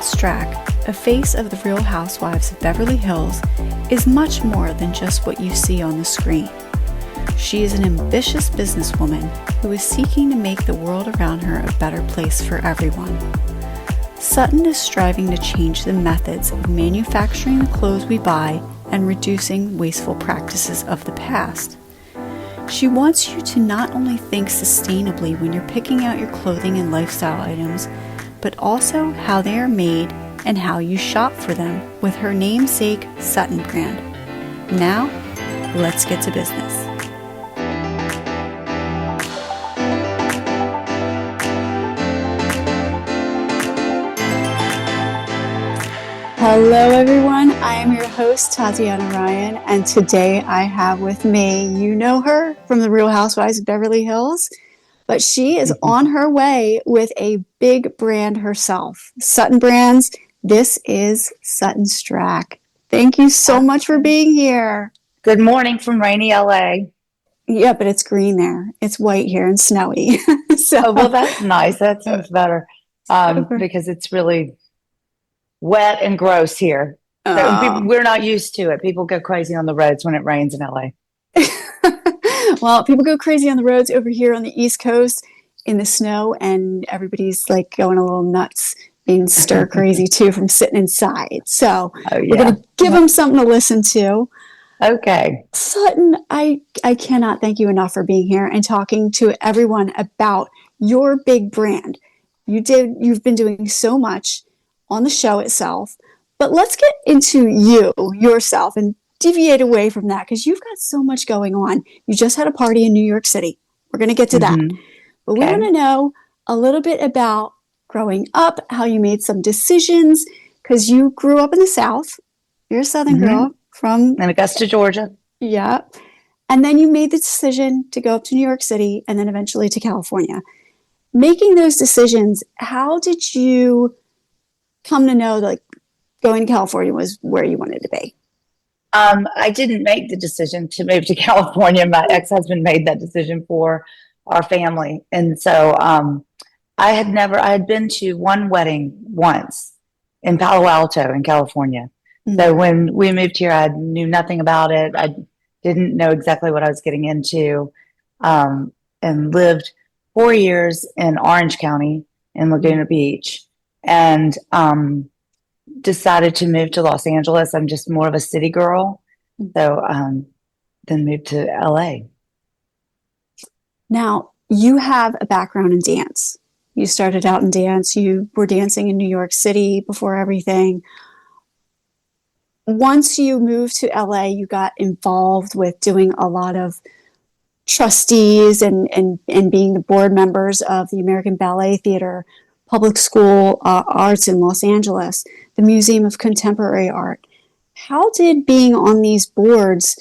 Sutton Stracke, a face of the Real Housewives of Beverly Hills, is much more than just what you see on the screen. She is an ambitious businesswoman who is seeking to make the world around her a better place for everyone. Sutton is striving to change the methods of manufacturing the clothes we buy and reducing wasteful practices of the past. She wants you to not only think sustainably when you're picking out your clothing and lifestyle items, but also how they are made and how you shop for them with her namesake Sutton Brand. Now, let's get to business. Hello everyone, I am your host Tatiana Ryan, and today I have with me, you know her from the Real Housewives of Beverly Hills, but she is on her way with a big brand herself, Sutton Brands. This is Sutton Stracke. Thank you so much for being here. Good morning from rainy LA. Yeah, but it's green there. It's white here and snowy. Oh, well, that's nice. That sounds better because it's really wet and gross here. So we're not used to it. People go crazy on the roads when it rains in LA. Well, people go crazy on the roads over here on the East Coast in the snow, and everybody's like going a little nuts, being stir crazy too from sitting inside. So we're going to give them something to listen to. Okay. Sutton, I cannot thank you enough for being here and talking to everyone about your big brand. You've been doing so much on the show itself, but let's get into yourself and deviate away from that because you've got so much going on. You just had a party in New York City. We're going to get to that. But we want to know a little bit about growing up, how you made some decisions, because you grew up in the South. You're a Southern girl from Augusta, Georgia. Yeah. And then you made the decision to go up to New York City and then eventually to California. Making those decisions, how did you come to know that going to California was where you wanted to be? I didn't make the decision to move to California. My ex-husband made that decision for our family. And so I had been to one wedding once in Palo Alto in California. So when we moved here, I knew nothing about it. I didn't know exactly what I was getting into, and lived 4 years in Orange County in Laguna Beach, and decided to move to Los Angeles. I'm just more of a city girl. So then moved to LA. Now, you have a background in dance. You started out in dance. You were dancing in New York City before everything. Once you moved to LA, you got involved with doing a lot of trustees and being the board members of the American Ballet Theater, Public School Arts in Los Angeles, the Museum of Contemporary Art. How did being on these boards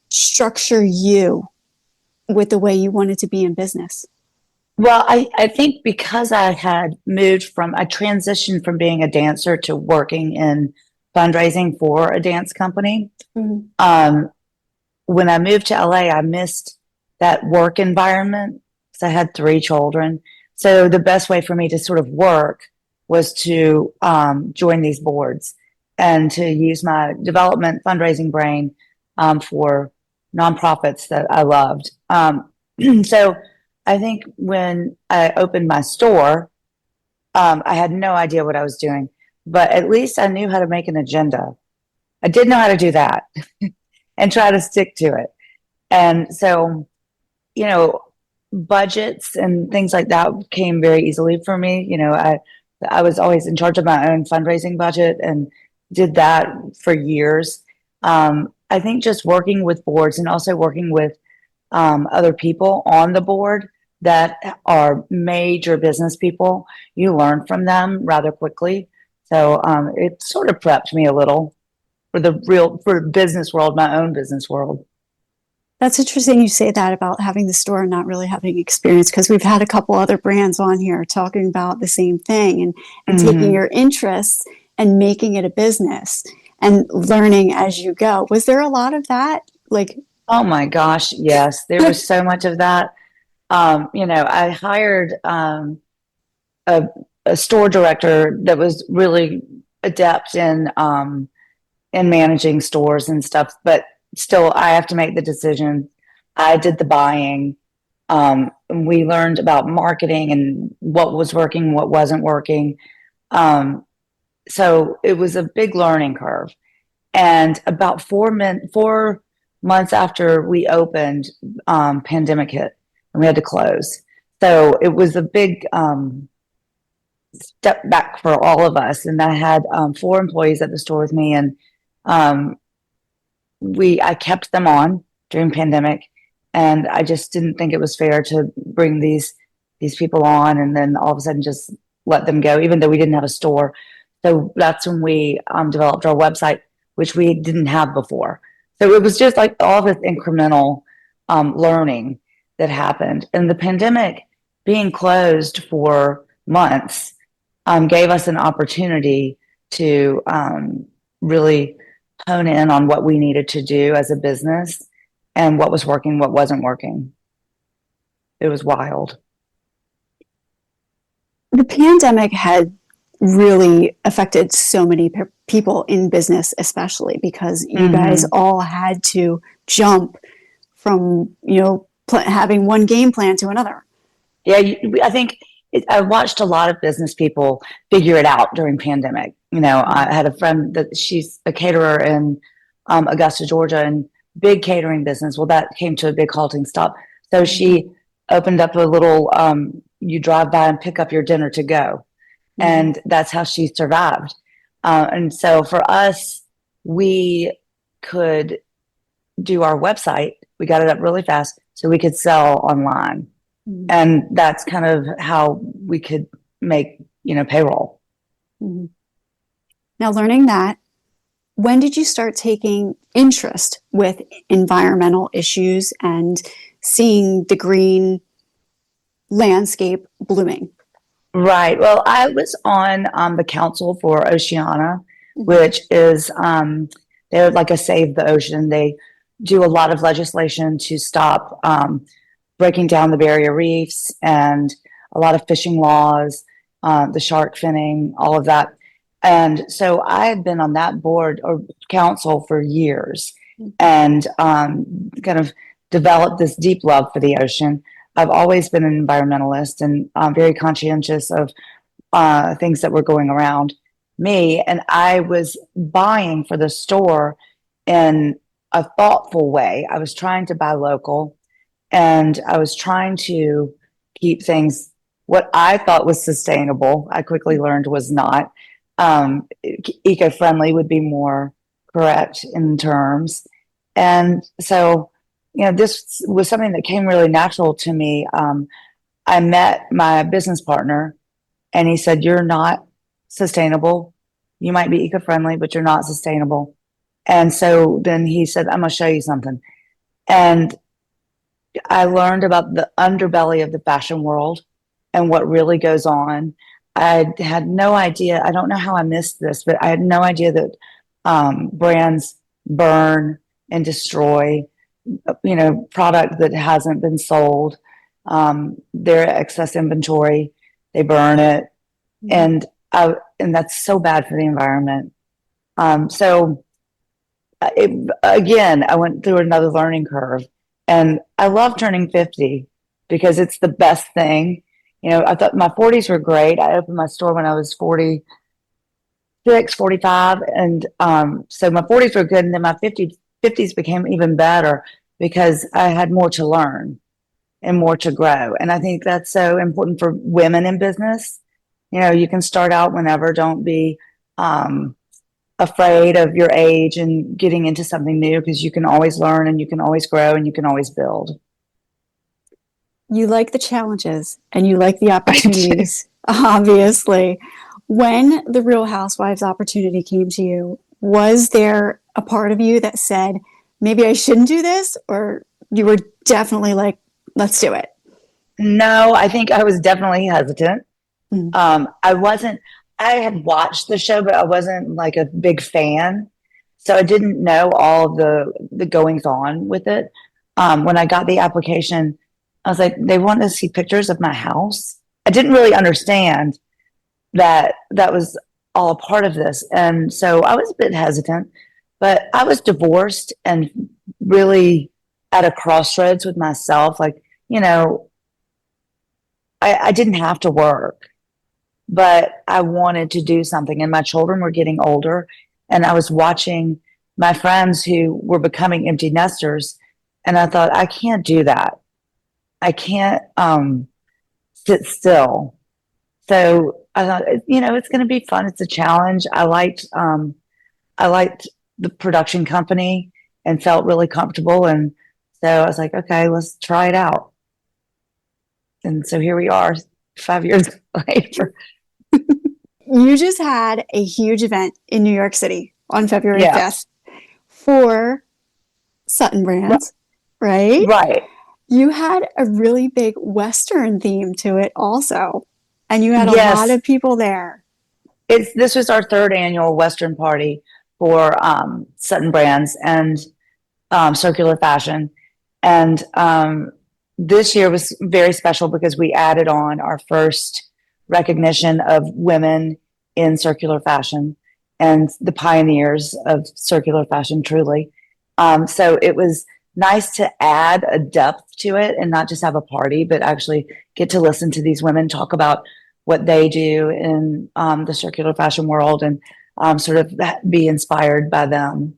structure you with the way you wanted to be in business? Well, I think because I transitioned from being a dancer to working in fundraising for a dance company. When I moved to LA, I missed that work environment because I had 3 children. So the best way for me to sort of work was to join these boards and to use my development fundraising brain for nonprofits that I loved. So I think when I opened my store, I had no idea what I was doing, but at least I knew how to make an agenda. I did know how to do that and try to stick to it. And so, budgets and things like that came very easily for me. I was always in charge of my own fundraising budget and did that for years. I think just working with boards and also working with other people on the board that are major business people, you learn from them rather quickly. So it sort of prepped me a little for business world, my own business world. That's interesting you say that about having the store and not really having experience, because we've had a couple other brands on here talking about the same thing and taking your interests and making it a business and learning as you go. Was there a lot of that? Oh my gosh, yes. There was so much of that. I hired a a store director that was really adept in managing stores and stuff, but still I have to make the decision. I did the buying. We learned about marketing and what was working, what wasn't working. So it was a big learning curve. And about 4 months after we opened, pandemic hit and we had to close. So it was a big step back for all of us. And I had 4 employees at the store with me, and I kept them on during pandemic, and I just didn't think it was fair to bring these people on and then all of a sudden just let them go, even though we didn't have a store. So that's when we developed our website, which we didn't have before. So it was just like all this incremental learning that happened. And the pandemic being closed for months gave us an opportunity to really hone in on what we needed to do as a business and what was working, what wasn't working. It was wild. The pandemic had really affected so many people in business, especially because you guys all had to jump from, having one game plan to another. Yeah, I think I watched a lot of business people figure it out during pandemic. I had a friend that she's a caterer in Augusta, Georgia, and big catering business. Well, that came to a big halting stop. So she opened up a little, you drive by and pick up your dinner to go. And that's how she survived. And so for us, we could do our website. We got it up really fast so we could sell online. And that's kind of how we could make, payroll. Now, learning that, when did you start taking interest with environmental issues and seeing the green landscape blooming? Right. Well, I was on the council for Oceana, which is they're like a Save the Ocean. They do a lot of legislation to stop breaking down the barrier reefs and a lot of fishing laws, the shark finning, all of that. And so I had been on that board or council for years and kind of developed this deep love for the ocean. I've always been an environmentalist and very conscientious of things that were going around me. And I was buying for the store in a thoughtful way. I was trying to buy local, and I was trying to keep things what I thought was sustainable. I quickly learned was not. Eco-friendly would be more correct in terms. And so this was something that came really natural to me. I met my business partner and he said, "You're not sustainable. You might be eco-friendly, but you're not sustainable." And so then he said, "I'm going to show you something." And I learned about the underbelly of the fashion world and what really goes on. I had no idea. I don't know how I missed this, but I had no idea that brands burn and destroy product that hasn't been sold, their excess inventory, they burn it. And that's so bad for the environment. So I went through another learning curve, and I love turning 50 because it's the best thing. I thought my 40s were great. I opened my store when I was 46, 45. And so my 40s were good. And then my 50s became even better because I had more to learn and more to grow. And I think that's so important for women in business. You can start out whenever. Don't be afraid of your age and getting into something new, because you can always learn and you can always grow and you can always build. You like the challenges and you like the opportunities, obviously. When the Real Housewives opportunity came to you, was there a part of you that said, maybe I shouldn't do this? Or you were definitely like, let's do it? No, I think I was definitely hesitant. I had watched the show, but I wasn't like a big fan. So I didn't know all of the goings on with it. When I got the application, I was like, they want to see pictures of my house. I didn't really understand that was all a part of this. And so I was a bit hesitant, but I was divorced and really at a crossroads with myself. Like, I didn't have to work, but I wanted to do something. And my children were getting older, and I was watching my friends who were becoming empty nesters. And I thought, I can't do that. I can't sit still. So I thought, it's going to be fun. It's a challenge. I liked the production company and felt really comfortable. And so I was like, okay, let's try it out. And so here we are 5 years later. You just had a huge event in New York City on February 5th for Sutton Brand, right? Right. You had a really big Western theme to it also. And you had a lot of people there. This was our third annual Western party for Sutton Brands and Circular Fashion. And this year was very special because we added on our first recognition of women in circular fashion and the pioneers of circular fashion, truly. So it was nice to add a depth to it and not just have a party, but actually get to listen to these women talk about what they do in the circular fashion world and sort of be inspired by them.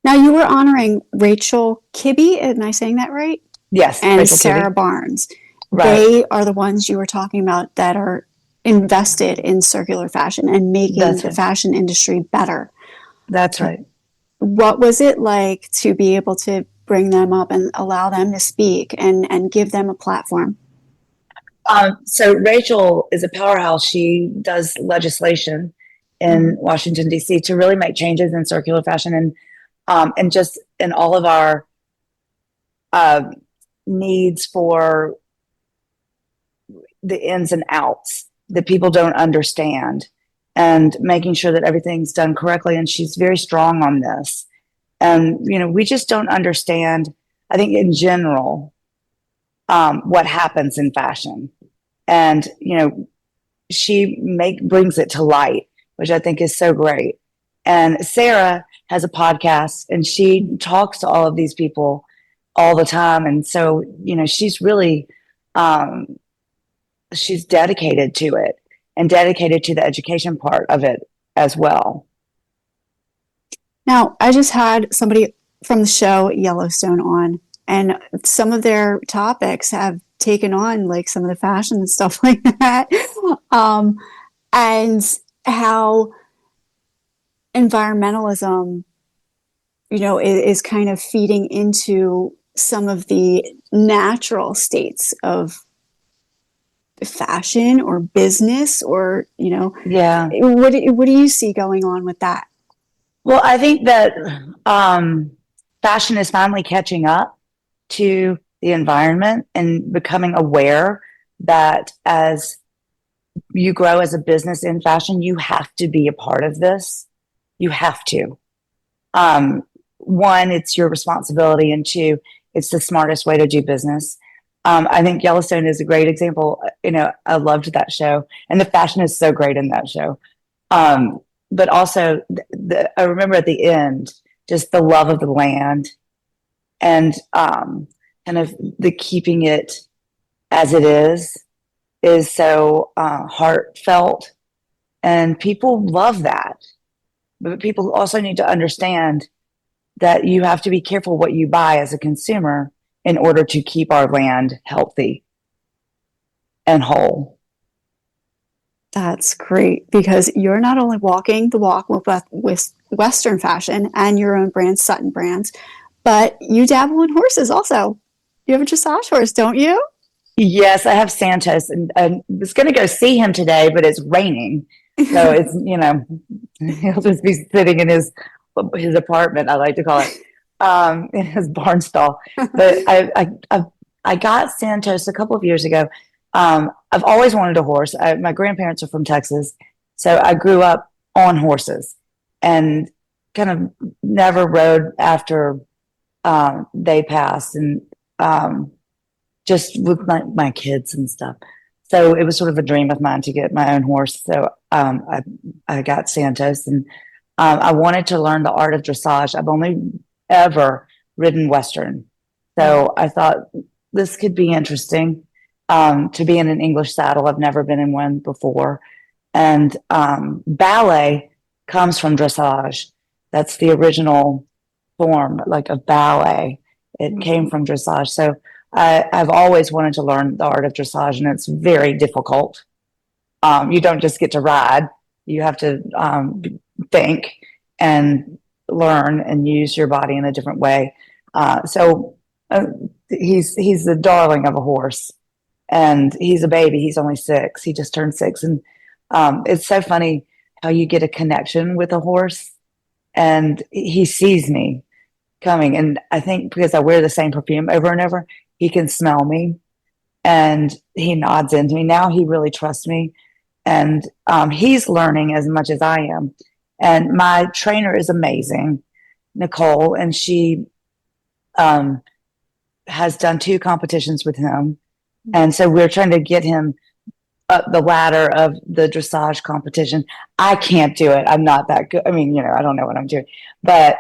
Now, you were honoring Rachel Kibbe, am I saying that right? Yes. And Rachel Sarah Kibbe. Barnes. Right. They are the ones you were talking about that are invested in circular fashion and making the fashion industry better. That's right. What was it like to be able to bring them up and allow them to speak and give them a platform? So Rachel is a powerhouse. She does legislation in Washington, D.C. to really make changes in circular fashion and just in all of our needs for the ins and outs that people don't understand and making sure that everything's done correctly. And she's very strong on this. And, we just don't understand, I think in general, what happens in fashion. And, she brings it to light, which I think is so great. And Sarah has a podcast and she talks to all of these people all the time. And so, she's really, she's dedicated to it and dedicated to the education part of it as well. Now, I just had somebody from the show Yellowstone on, and some of their topics have taken on like some of the fashion and stuff like that. And how environmentalism, is kind of feeding into some of the natural states of fashion or business or, what do you see going on with that? Well, I think that fashion is finally catching up to the environment and becoming aware that as you grow as a business in fashion, you have to be a part of this. You have to. One, it's your responsibility, and two, it's the smartest way to do business. I think Yellowstone is a great example. I loved that show, and the fashion is so great in that show. But also, I remember at the end, just the love of the land and kind of the keeping it as it is so heartfelt. And people love that. But people also need to understand that you have to be careful what you buy as a consumer in order to keep our land healthy and whole. That's great, because you're not only walking the walk with Western fashion and your own brand, Sutton Brand, but you dabble in horses also. You have a dressage horse, don't you? Yes, I have Santos, and I was going to go see him today, but it's raining. So it's, he'll just be sitting in his apartment, I like to call it, in his barn stall. But I got Santos a couple of years ago. I've always wanted a horse. My grandparents are from Texas, so I grew up on horses and kind of never rode after they passed, and just with my kids and stuff. So it was sort of a dream of mine to get my own horse. So I got Santos, and I wanted to learn the art of dressage. I've only ever ridden Western. So I thought this could be interesting to be in an English saddle. I've never been in one before. And ballet comes from dressage. That's the original form, like of ballet. It came from dressage. So I've always wanted to learn the art of dressage, and it's very difficult. You don't just get to ride. You have to think and learn and use your body in a different way. So he's the darling of a horse, and he's a baby. He's only 6. He just turned 6. And it's so funny how you get a connection with a horse, and he sees me coming. And I think because I wear the same perfume over and over, he can smell me, and he nods into me. Now he really trusts me, and he's learning as much as I am. And my trainer is amazing, Nicole, and she has done 2 competitions with him. And so we're trying to get him up the ladder of the dressage competition. I can't do it. I'm not that good. I mean, I don't know what I'm doing, but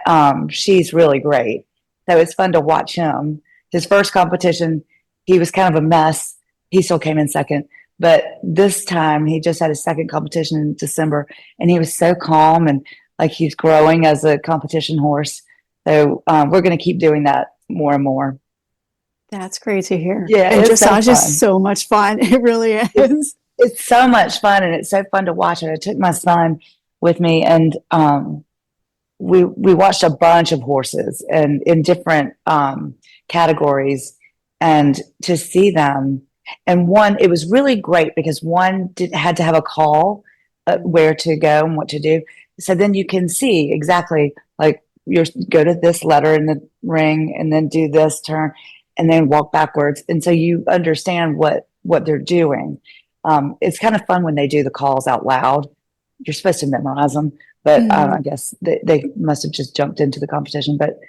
she's really great. So it's fun to watch him. His first competition, he was kind of a mess. He still came in second, but this time he just had his second competition in December, and he was so calm and like he's growing as a competition horse. So we're going to keep doing that more and more. That's great to hear. Yeah, and dressage is so much fun. It really is. It's so much fun, and it's so fun to watch it. I took my son with me, and we watched a bunch of horses and in different categories, and to see them. And one, it was really great because one had to have a call where to go and what to do. So then you can see exactly, like, you go to this letter in the ring and then do this turn and then walk backwards. And so you understand what they're doing. It's kind of fun when they do the calls out loud. You're supposed to memorize them, but I guess they must have just jumped into the competition. But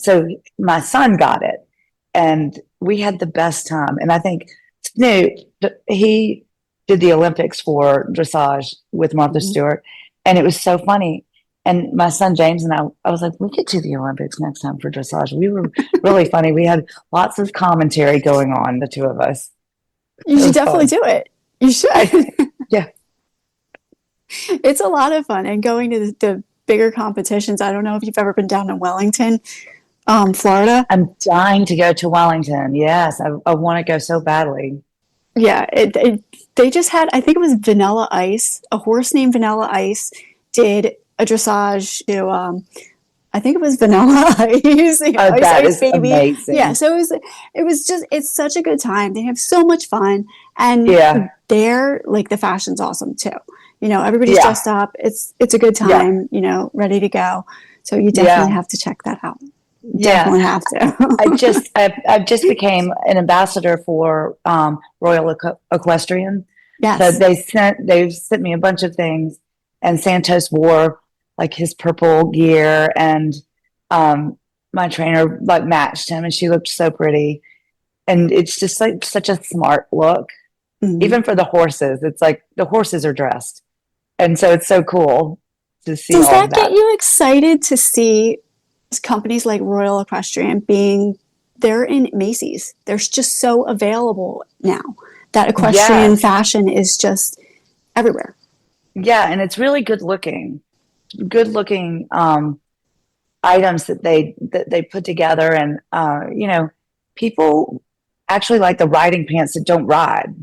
so my son got it, and we had the best time. And I think Snoot, he did the Olympics for dressage with Martha Stewart, and it was so funny. And my son James and I was like, we could do the Olympics next time for dressage. We were really funny. We had lots of commentary going on, the 2 of us. You should definitely do it. You should. Yeah. It's a lot of fun. And going to the bigger competitions, I don't know if you've ever been down in Wellington, Florida. I'm dying to go to Wellington. Yes, I want to go so badly. Yeah. They just had, I think it was Vanilla Ice, a horse named Vanilla Ice did a dressage to, I think it was Vanilla Ice. That is amazing. Yeah, so it was just, it's such a good time. They have so much fun, and they're like, the fashion's awesome too. Everybody's dressed up. It's a good time. Ready to go. So you definitely have to check that out. Definitely have to. I just became an ambassador for Royal Equestrian. Yes. So they've sent me a bunch of things, and Santos wore like his purple gear, and my trainer like matched him, and she looked so pretty. And it's just like such a smart look, even for the horses. It's like the horses are dressed, and so it's so cool to see. Does that get you excited to see companies like Royal Equestrian they're in Macy's? They're just so available now that equestrian fashion is just everywhere. Yeah, and it's really good looking items that they put together, and people actually like the riding pants that don't ride.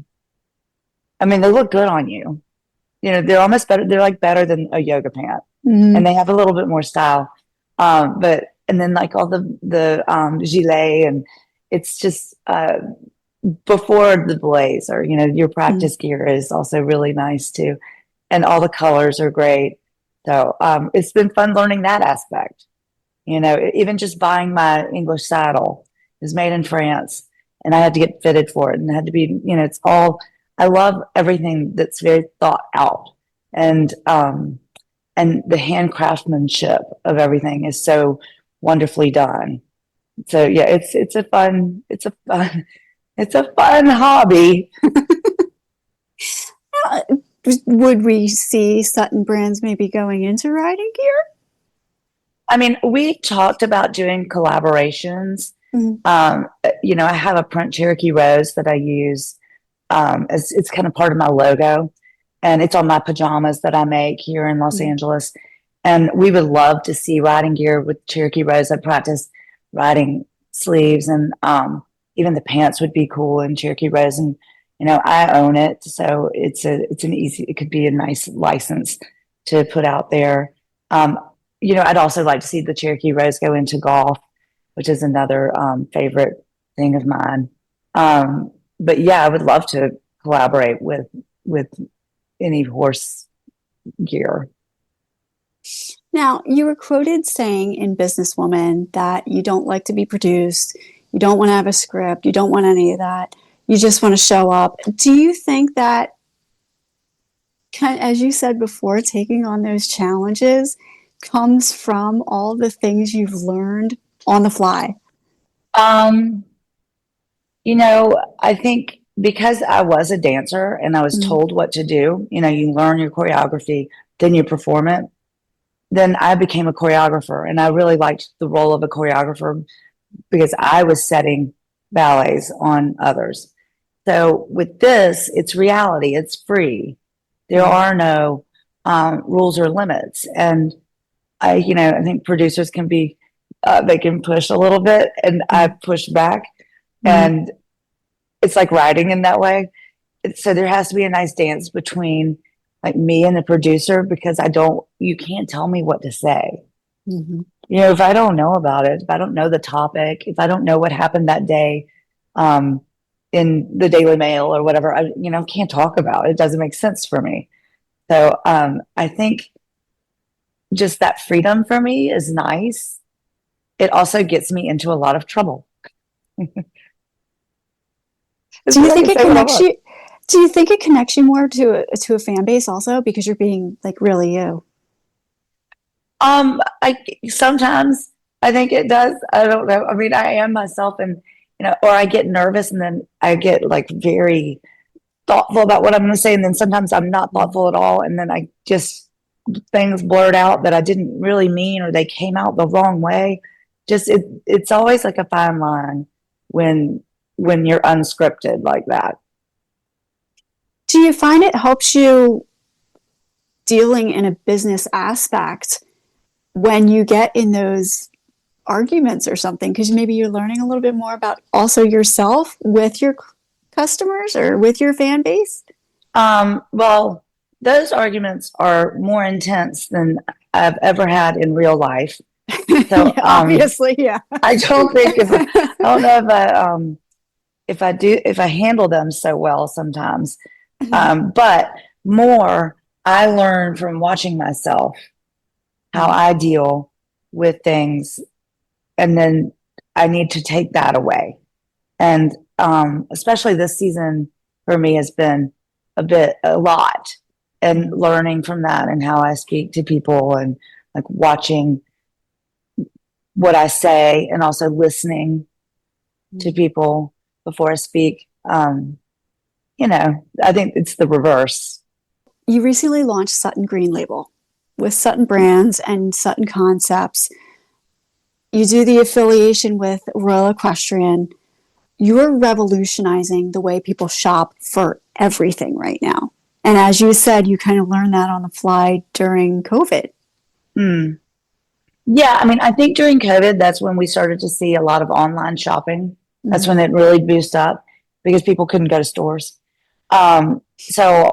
I mean, they look good on you. They're almost better. They're like better than a yoga pant, and they have a little bit more style. And then like all the gilet, and it's just before the blazer. Your practice gear is also really nice too, and all the colors are great. So it's been fun learning that aspect. Even just buying my English saddle is made in France, and I had to get fitted for it, and it had to be, it's all. I love everything that's very thought out, and the handcraftsmanship of everything is so wonderfully done. So yeah, it's a fun hobby. Uh, Would we see Sutton Brands maybe going into riding gear? I mean, we talked about doing collaborations. Mhm. I have a print Cherokee Rose that I use. As it's kind of part of my logo, and it's on my pajamas that I make here in Los Angeles. And we would love to see riding gear with Cherokee Rose. I practice riding sleeves, and even the pants would be cool in Cherokee Rose. And I own it, so it could be a nice license to put out there. I'd also like to see the Cherokee Rose go into golf, which is another favorite thing of mine. But yeah, I would love to collaborate with any horse gear. Now, you were quoted saying in Businesswoman that you don't like to be produced, you don't want to have a script, you don't want any of that. You just want to show up. Do you think that, as you said before, taking on those challenges comes from all the things you've learned on the fly? Um, I think because I was a dancer and I was told what to do, you learn your choreography, then you perform it. Then I became a choreographer, and I really liked the role of a choreographer because I was setting ballets on others. So with this, it's reality, it's free. There are no rules or limits. And I think producers can be, they can push a little bit, and I push back. And it's like writing in that way. So there has to be a nice dance between like me and the producer, because you can't tell me what to say. If I don't know about it, if I don't know the topic, if I don't know what happened that day in the Daily Mail or whatever, I can't talk about it. It doesn't make sense for me. So I think just that freedom for me is nice. It also gets me into a lot of trouble. Do you think it connects you? Do you think it connects you more to a fan base also because you're being like really you? I sometimes I think it does. I don't know. I mean, I am myself, and or I get nervous, and then I get like very thoughtful about what I'm going to say, and then sometimes I'm not thoughtful at all, and then I just things blurt out that I didn't really mean, or they came out the wrong way. It's always like a fine line when you're unscripted like that. Do you find it helps you dealing in a business aspect when you get in those arguments or something? Because maybe you're learning a little bit more about also yourself with your customers or with your fan base? Well, those arguments are more intense than I've ever had in real life. So yeah, obviously, yeah. I don't think I don't know if I handle them so well sometimes. But more I learn from watching myself how I deal with things, and then I need to take that away. And especially this season for me has been a lot, and learning from that and how I speak to people, and like watching what I say, and also listening to people before I speak. I think it's the reverse. You recently launched Sutton Green Label with Sutton Brands and Sutton Concepts. You do the affiliation with Royal Equestrian. You're revolutionizing the way people shop for everything right now. And as you said, you kind of learned that on the fly during COVID. Yeah, I mean, I think during COVID, that's when we started to see a lot of online shopping. That's when it really boosted up because people couldn't go to stores. So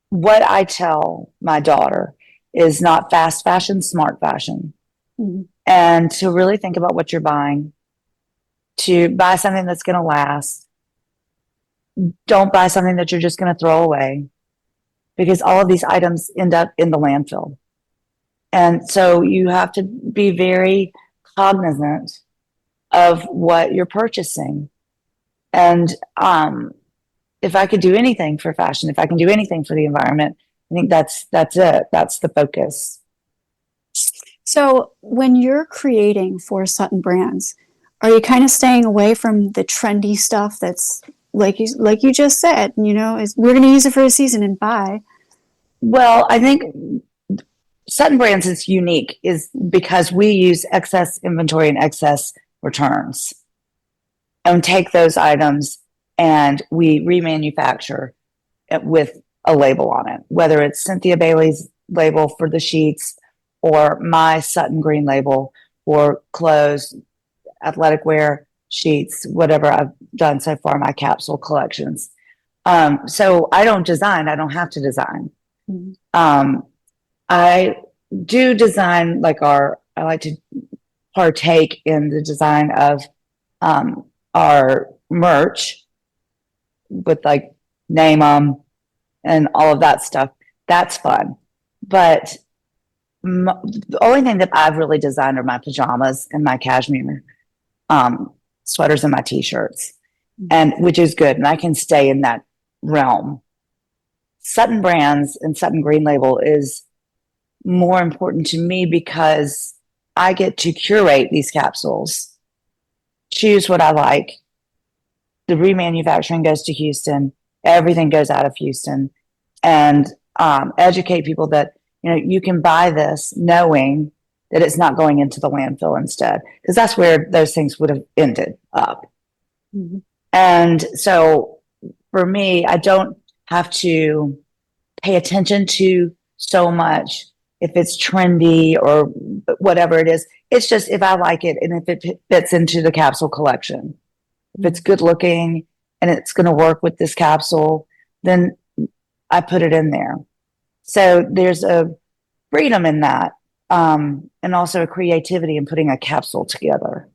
what I tell my daughter is not fast fashion, smart fashion. And to really think about what you're buying, to buy something that's going to last. Don't buy something that you're just going to throw away, because all of these items end up in the landfill. And so you have to be very cognizant of what you're purchasing. And if I could do anything for fashion, if I can do anything for the environment, I think that's it. That's the focus. So when you're creating for Sutton Brands, are you kind of staying away from the trendy stuff that's like you just said, we're going to use it for a season and buy. Well, I think Sutton Brands is unique is because we use excess inventory and excess returns and take those items and we remanufacture it with a label on it, whether it's Cynthia Bailey's label for the sheets or my Sutton Green label for clothes, athletic wear, sheets, whatever I've done so far, my capsule collections. So I don't design, I don't have to design. Mm-hmm. I do design I like to partake in the design of our merch with like name them and all of that stuff. That's fun. But the only thing that I've really designed are my pajamas and my cashmere sweaters and my t-shirts, and which is good. And I can stay in that realm. Sutton Brands and Sutton Green Label is more important to me because I get to curate these capsules, choose what I like. The remanufacturing goes to Houston. Everything goes out of Houston, and educate people that you can buy this knowing that it's not going into the landfill instead, because that's where those things would have ended up. Mm-hmm. And so for me, I don't have to pay attention to so much if it's trendy or whatever it is. It's just if I like it and if it fits into the capsule collection, if it's good looking and it's going to work with this capsule, then I put it in there. So there's a freedom in that, and also a creativity in putting a capsule together.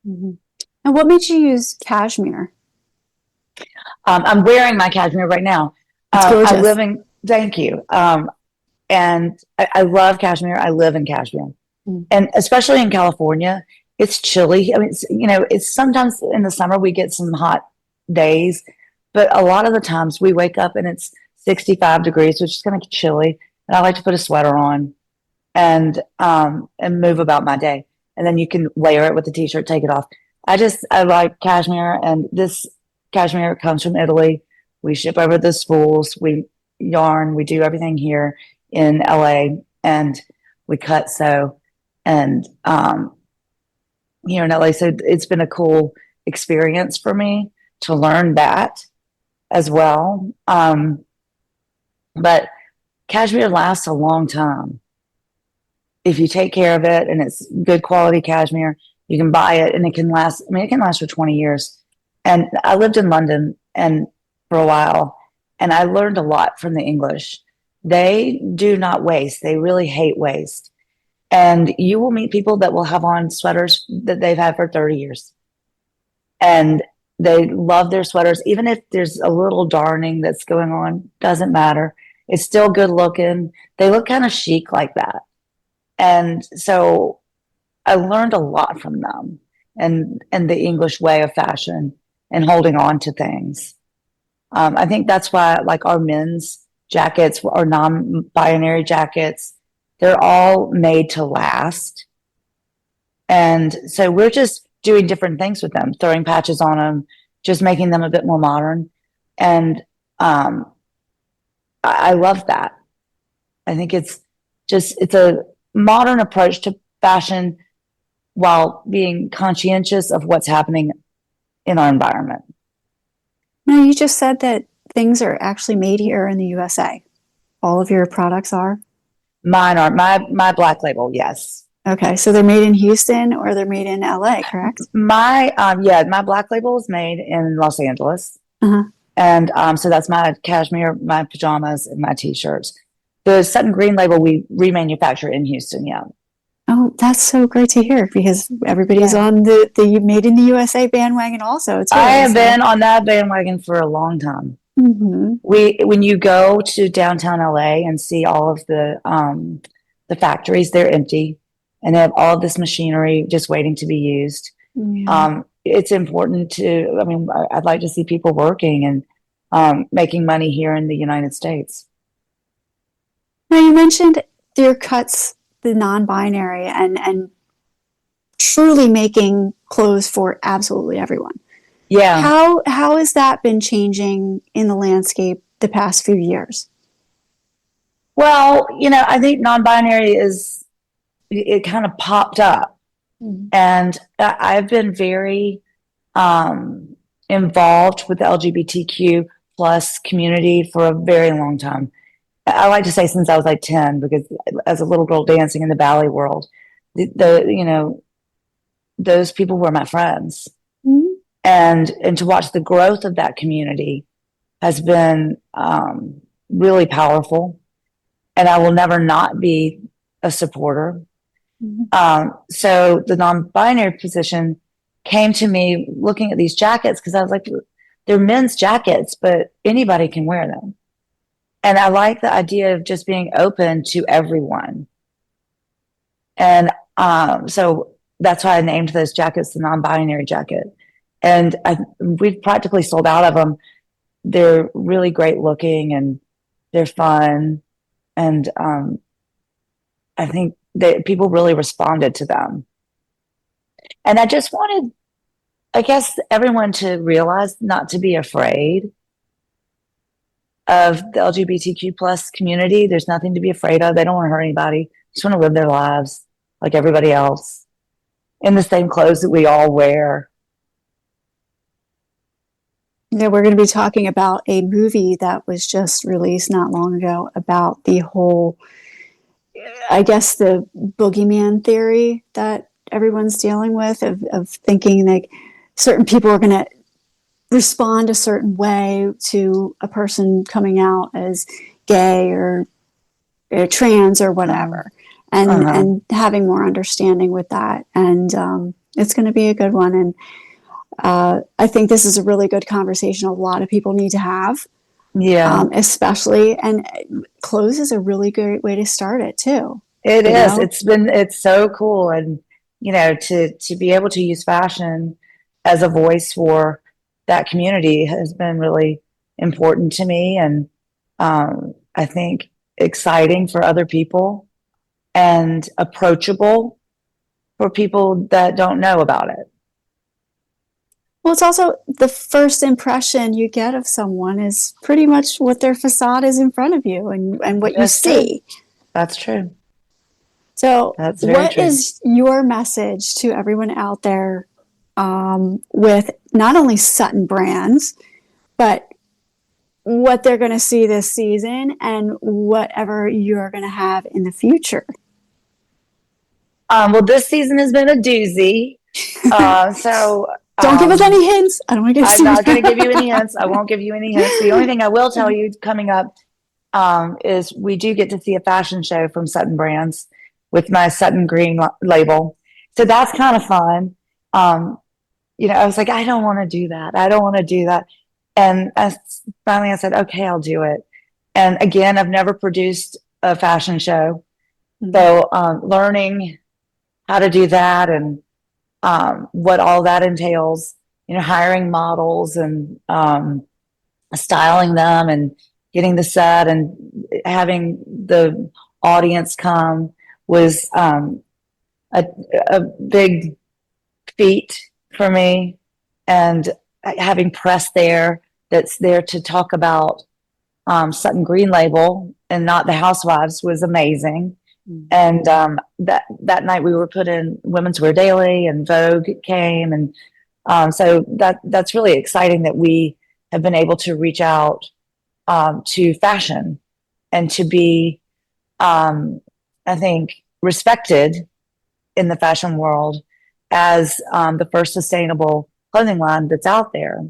Mm-hmm. And what made you use cashmere? I'm wearing my cashmere right now. It's gorgeous. Thank you. And I love cashmere. I live in cashmere. Mm. And especially in California, it's chilly. I mean, it's sometimes in the summer we get some hot days, but a lot of the times we wake up and it's 65 degrees, which is kind of chilly. And I like to put a sweater on and move about my day. And then you can layer it with the t-shirt, take it off. I like cashmere, and this cashmere comes from Italy. We ship over the spools, we yarn, we do everything here in LA, and we cut sew and here in LA. So it's been a cool experience for me to learn that as well. But cashmere lasts a long time. If you take care of it and it's good quality cashmere, you can buy it and it can last. I mean, it can last for 20 years. And I lived in London for a while, and I learned a lot from the English. They do not waste. They really hate waste. And you will meet people that will have on sweaters that they've had for 30 years. And they love their sweaters. Even if there's a little darning that's going on, doesn't matter. It's still good looking. They look kind of chic like that. And so I learned a lot from them and the English way of fashion and holding on to things. I think that's why, like, our men's jackets or non-binary jackets, they're all made to last. And so we're just doing different things with them, throwing patches on them, just making them a bit more modern. And I love that. I think it's a modern approach to fashion while being conscientious of what's happening in our environment. Now, you just said that things are actually made here in the USA. All of your products are? Mine are. My black label, yes. Okay, so they're made in Houston or they're made in LA, correct? My black label is made in Los Angeles. Uh-huh. And so that's my cashmere, my pajamas, and my t-shirts. The Sutton Green label we remanufacture in Houston, yeah. Oh, that's so great to hear, because everybody's on the Made in the USA bandwagon also. I have been on that bandwagon for a long time. Mm-hmm. When you go to downtown LA and see all of the factories, they're empty and they have all of this machinery just waiting to be used. Yeah. It's important I'd like to see people working and making money here in the United States. Now, you mentioned your cuts, the non-binary, and truly making clothes for absolutely everyone. Yeah. How has that been changing in the landscape the past few years? Well, I think non-binary it kind of popped up. Mhm. And I've been very involved with the LGBTQ plus community for a very long time. I like to say since I was like 10, because as a little girl dancing in the ballet world, those people were my friends. Mhm. And to watch the growth of that community has been really powerful. And I will never not be a supporter. Mhm. So the non-binary position came to me looking at these jackets, because I was like, they're men's jackets, but anybody can wear them. And I like the idea of just being open to everyone. And so that's why I named those jackets the non-binary jacket. And we've practically sold out of them. They're really great looking and they're fun. And I think that people really responded to them. And I just wanted, I guess, everyone to realize not to be afraid of the LGBTQ plus community. There's nothing to be afraid of. They don't want to hurt anybody. They just want to live their lives like everybody else in the same clothes that we all wear. Yeah, we're going to be talking about a movie that was just released not long ago about the whole, I guess, the boogeyman theory that everyone's dealing with of thinking like certain people are going to respond a certain way to a person coming out as gay or trans or whatever, and having more understanding with that. And it's going to be a good one. And I think this is a really good conversation a lot of people need to have. Yeah. Especially, and clothes is a really great way to start it too. It is. It's so cool. And, to be able to use fashion as a voice for that community has been really important to me. And I think exciting for other people and approachable for people that don't know about it. Well, it's also the first impression you get of someone is pretty much what their facade is in front of you and what you That's true. see. That's true. So, That's very what true. is your message to everyone out there with not only Sutton Brands, but what they're going to see this season and whatever you're going to have in the future? Well, this season has been a doozy. So Don't give us any hints. I don't want to get. I'm not going to give you any hints. I won't give you any hints. The only thing I will tell you coming up is we do get to see a fashion show from Sutton Brands with my Sutton Green label. So that's kind of fun. I was like, I don't want to do that. I don't want to do that. And finally I said, okay, I'll do it. And again, I've never produced a fashion show. So learning how to do that and what all that entails, hiring models and styling them and getting the set and having the audience come was a big feat for me. And having press there that's there to talk about Sutton Green label and not the Housewives was amazing. And that night we were put in Women's Wear Daily and Vogue came. And so that's really exciting that we have been able to reach out to fashion and to be, I think, respected in the fashion world as the first sustainable clothing line that's out there.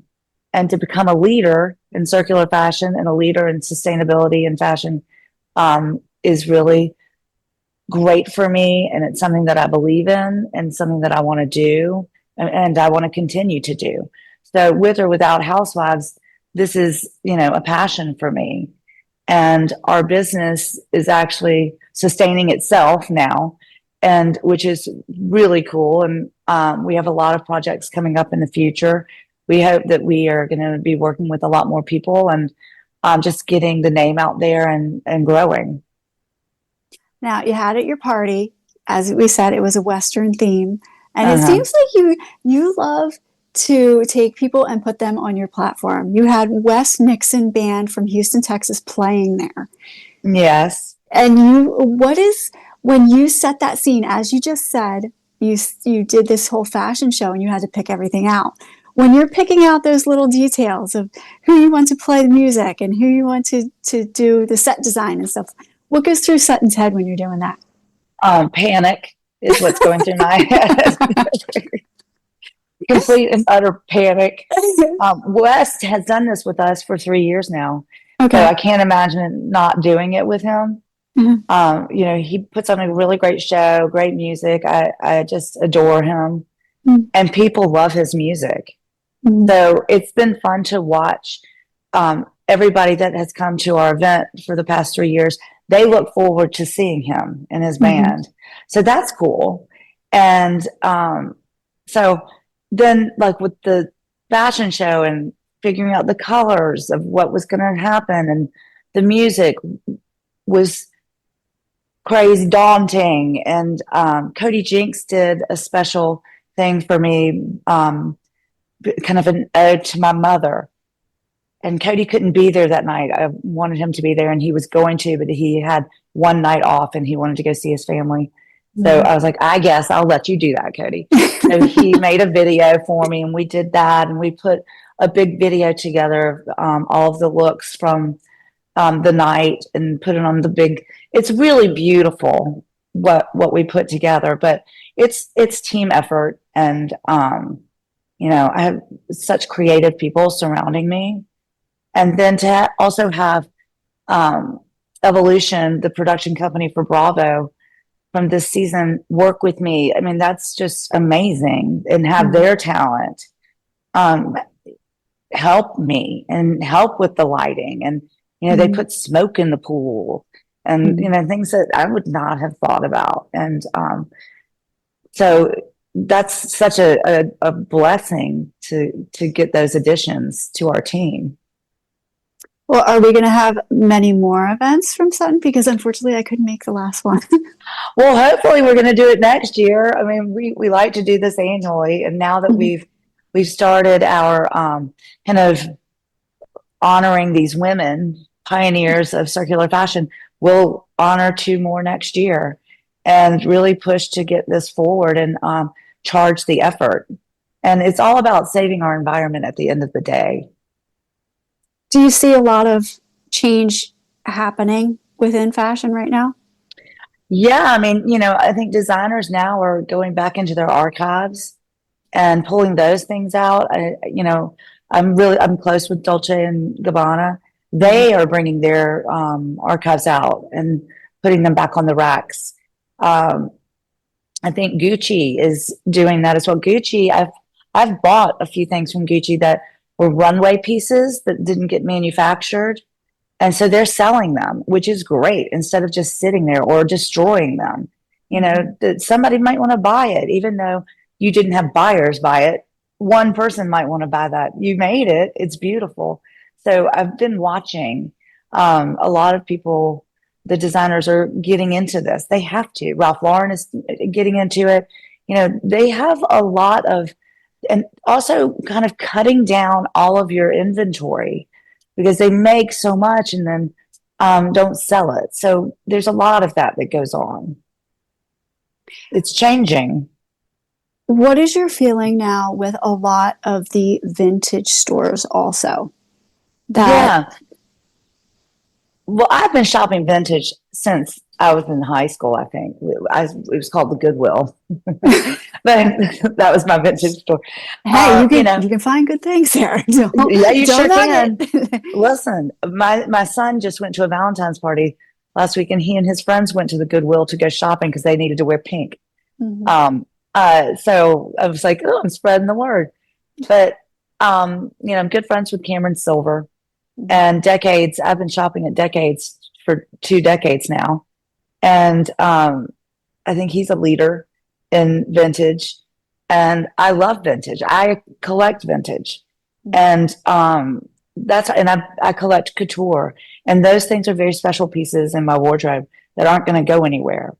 And to become a leader in circular fashion and a leader in sustainability in fashion is really great for me. And it's something that I believe in and something that I want to do and I want to continue to do. So with or without Housewives, this is, a passion for me. And our business is actually sustaining itself now, and which is really cool. And we have a lot of projects coming up in the future. We hope that we are going to be working with a lot more people and just getting the name out there and growing. Now, you had at your party, as we said, it was a Western theme. And it seems like you love to take people and put them on your platform. You had Wes Nixon Band from Houston, Texas playing there. Yes. And when you set that scene, as you just said, you did this whole fashion show and you had to pick everything out. When you're picking out those little details of who you want to play the music and who you want to do the set design and stuff, what goes through Sutton's head when you're doing that? Panic is what's going through my head. Complete and utter panic. Wes has done this with us for 3 years now. Okay. So I can't imagine not doing it with him. Mm-hmm. He puts on a really great show, great music. I just adore him. Mm-hmm. And people love his music. Mm-hmm. So it's been fun to watch everybody that has come to our event for the past 3 years. They look forward to seeing him and his band. Mm-hmm. So that's cool. And so then, like with the fashion show and figuring out the colors of what was going to happen, and the music was crazy daunting. And Cody Jinks did a special thing for me, kind of an ode to my mother. And Cody couldn't be there that night. I wanted him to be there, and he was going to, but he had one night off and he wanted to go see his family. So I was like, I guess I'll let you do that, Cody. So he made a video for me, and we did that, and we put a big video together of all of the looks from the night and put it on the big. It's really beautiful what we put together, but it's team effort, and I have such creative people surrounding me, and then to also have Evolution, the production company for Bravo, from this season work with me. I mean, that's just amazing, and have their talent help me and help with the lighting. And, they put smoke in the pool and, things that I would not have thought about. And so that's such a blessing to get those additions to our team. Well, are we going to have many more events from Sutton? Because unfortunately, I couldn't make the last one. Well, hopefully, we're going to do it next year. I mean, we like to do this annually, and now that we've started our kind of honoring these women, pioneers of circular fashion, we'll honor 2 more next year, and really push to get this forward and charge the effort. And it's all about saving our environment at the end of the day. Do you see a lot of change happening within fashion right now? Yeah, I mean, I think designers now are going back into their archives and pulling those things out. I'm close with Dolce and Gabbana. They are bringing their archives out and putting them back on the racks. I think Gucci is doing that as well. Gucci, I've bought a few things from Gucci that were runway pieces that didn't get manufactured. And so they're selling them, which is great, instead of just sitting there or destroying them. That somebody might want to buy it, even though you didn't have buyers buy it. One person might want to buy that. You made it. It's beautiful. So I've been watching a lot of people, the designers are getting into this. They have to. Ralph Lauren is getting into it. They have a lot of, and also kind of cutting down all of your inventory, because they make so much and then don't sell it. So there's a lot of that goes on. It's changing. What is your feeling now with a lot of the vintage stores also? Yeah. Well, I've been shopping vintage since I was in high school, I think. It was called the Goodwill. But that was my vintage store. Hey, you can find good things there. Yeah, you sure can. Listen, my son just went to a Valentine's party last week, and he and his friends went to the Goodwill to go shopping because they needed to wear pink. Mm-hmm. So I was like, oh, I'm spreading the word. But, I'm good friends with Cameron Silver. And Decades, I've been shopping at Decades for 2 decades now. And I think he's a leader in vintage. And I love vintage. I collect vintage. And I collect couture. And those things are very special pieces in my wardrobe that aren't going to go anywhere.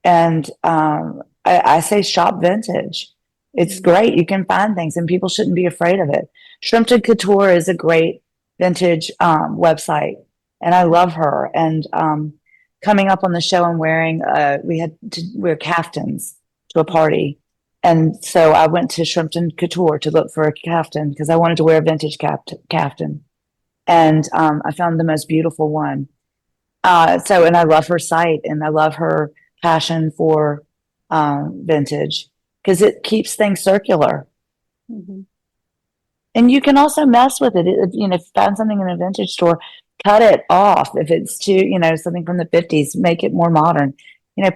And I say shop vintage. It's great. You can find things and people shouldn't be afraid of it. Shrimpton Couture is a great vintage website, and I love her. And coming up on the show, I'm wearing, we had to wear caftans to a party. And so I went to Shrimpton Couture to look for a caftan because I wanted to wear a vintage caftan. And I found the most beautiful one. And I love her site and I love her passion for vintage because it keeps things circular. Mm-hmm. And you can also mess with it. If you find something in a vintage store, cut it off. If it's too, something from the 50s, make it more modern.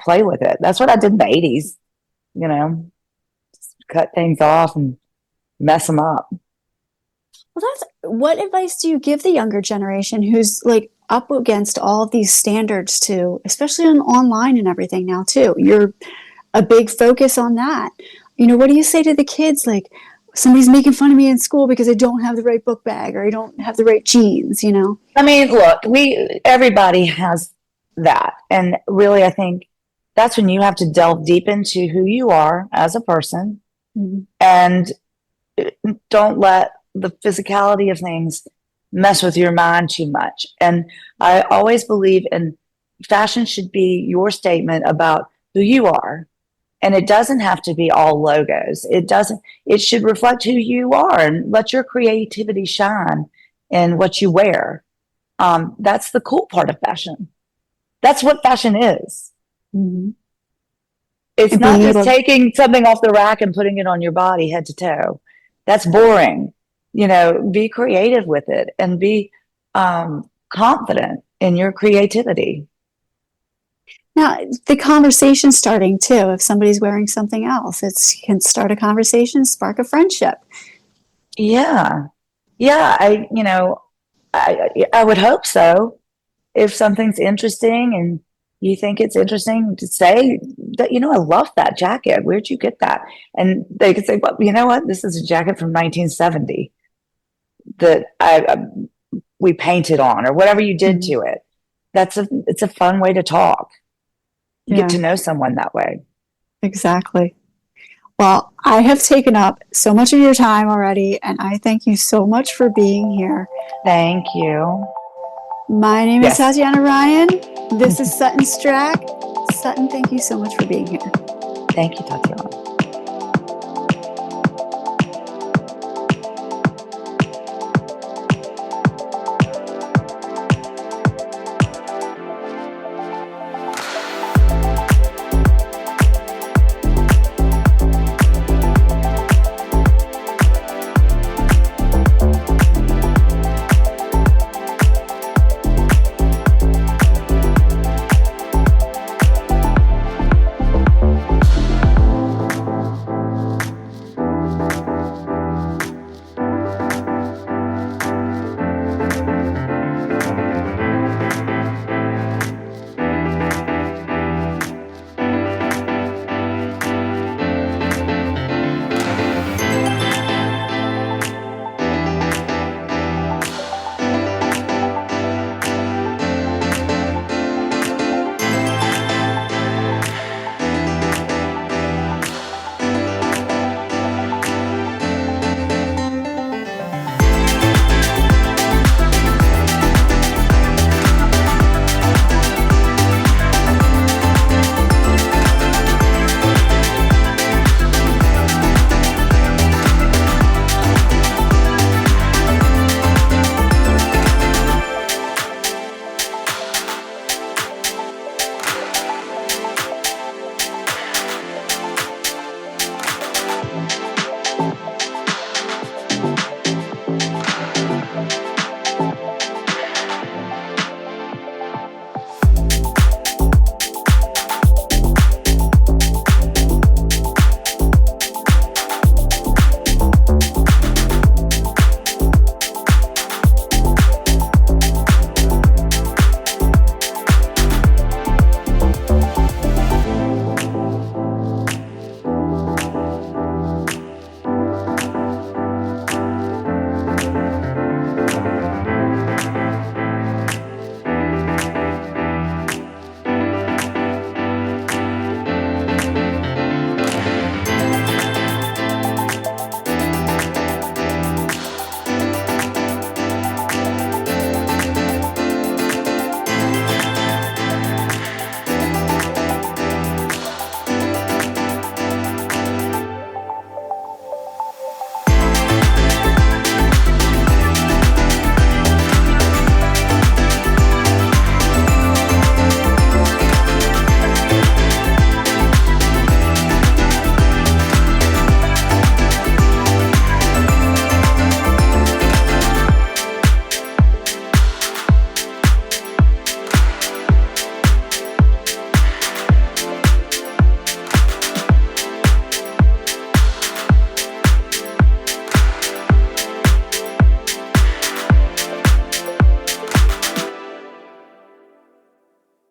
Play with it. That's what I did in the 80s. Just cut things off and mess them up. Well, what advice do you give the younger generation who's like up against all of these standards too, especially on online and everything now too? You're a big focus on that. What do you say to the kids? Like, somebody's making fun of me in school because I don't have the right book bag or I don't have the right jeans, I mean, look, everybody has that. And really, I think that's when you have to delve deep into who you are as a person and don't let the physicality of things mess with your mind too much. And I always believe in fashion should be your statement about who you are. And it doesn't have to be all logos. It should reflect who you are and let your creativity shine in what you wear. That's the cool part of fashion. That's what fashion is. Mm-hmm. It's not just taking something off the rack and putting it on your body head to toe. That's boring. Be creative with it and be confident in your creativity. Now, the conversation's starting too. If somebody's wearing something else, it can start a conversation, spark a friendship. Yeah. I would hope so. If something's interesting and you think it's interesting to say that, I love that jacket. Where'd you get that? And they could say, well, you know what? This is a jacket from 1970 that we painted on or whatever you did to it. It's a fun way to talk. You get to know someone that way. Exactly. Well, I have taken up so much of your time already, and I thank you so much for being here. Thank you. My name is Tatiana Ryan. This is Sutton Stracke. Sutton, thank you so much for being here. Thank you, Tatiana.